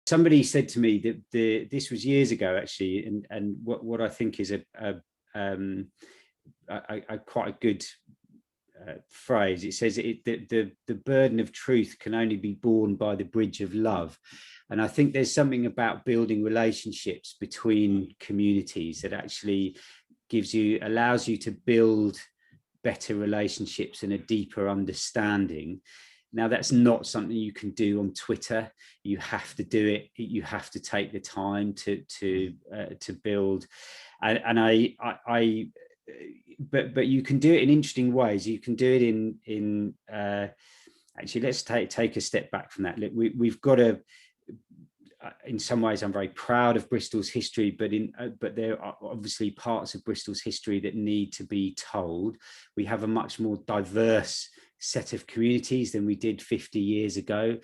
somebody said to me that this was years ago actually, and what I think is quite a good phrase. It says the burden of truth can only be borne by the bridge of love. And I think there's something about building relationships between communities that actually allows you to build better relationships and a deeper understanding. Now, that's not something you can do on Twitter. You have to do it. You have to take the time to build. But you can do it in interesting ways. You can do it in actually, let's take a step back from that. Look, we've got to. In some ways, I'm very proud of Bristol's history, but there are obviously parts of Bristol's history that need to be told. We have a much more diverse set of communities than we did 50 years ago.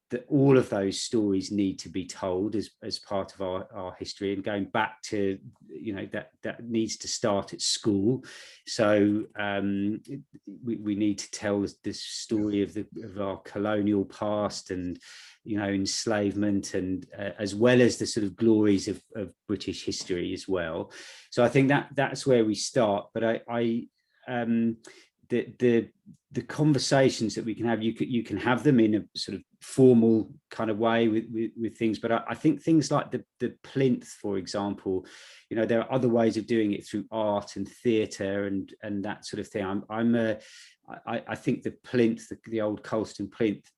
That all of those stories need to be told as part of our history, and going back to, that needs to start at school. So we need to tell this story of our colonial past and enslavement, and as well as the sort of glories of British history as well. So I think that's where we start. But the conversations that we can have, you can have them in a sort of formal kind of way with things, but I think things like the plinth, for example, there are other ways of doing it through art and theatre and that sort of thing. I think the plinth, the old Colston plinth,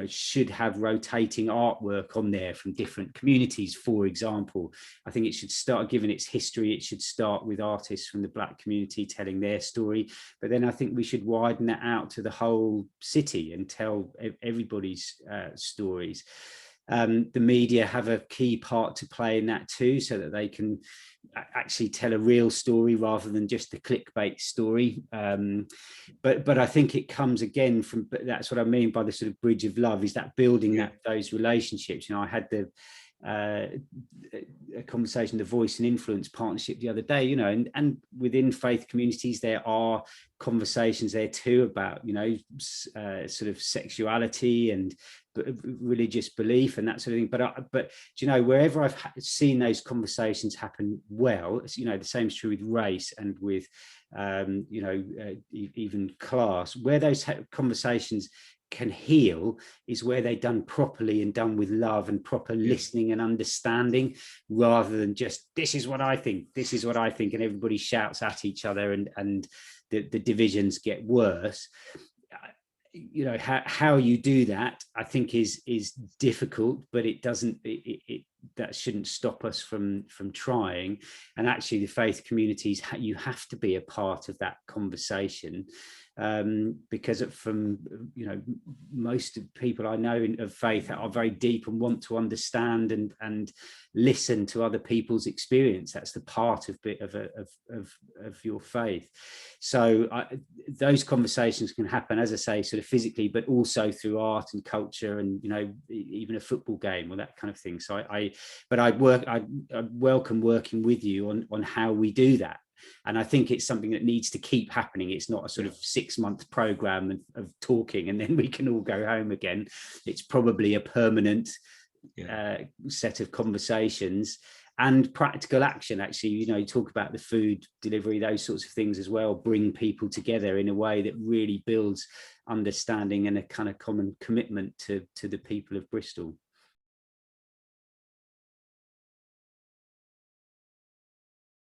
should have rotating artwork on there from different communities, for example. I think it should start, given its history, it should start with artists from the Black community telling their story. But then I think we should widen that out to the whole city and tell everybody's stories. The media have a key part to play in that too, so that they can actually tell a real story rather than just the clickbait story. But I think it comes again from, that's what I mean by the sort of bridge of love, is that building those relationships. I had a conversation, the Voice and Influence Partnership the other day, and within faith communities there are conversations there too about sort of sexuality and religious belief and that sort of thing. But wherever I've seen those conversations happen well, the same is true with race and with even class. Where those conversations can heal is where they're done properly and done with love and proper listening and understanding, rather than just, this is what I think, and everybody shouts at each other and the divisions get worse. How you do that, I think is difficult, but it doesn't, that shouldn't stop us from trying. And actually the faith communities, you have to be a part of that conversation, because from most people I know of faith are very deep and want to understand and listen to other people's experience. That's the part of your faith. So those conversations can happen, as I say, sort of physically, but also through art and culture, and even a football game or that kind of thing. So I welcome working with you on how we do that. And I think it's something that needs to keep happening. It's not a sort of 6-month program of talking and then we can all go home again. It's probably a permanent set of conversations and practical action. Actually, you talk about the food delivery, those sorts of things as well, bring people together in a way that really builds understanding and a kind of common commitment to the people of Bristol.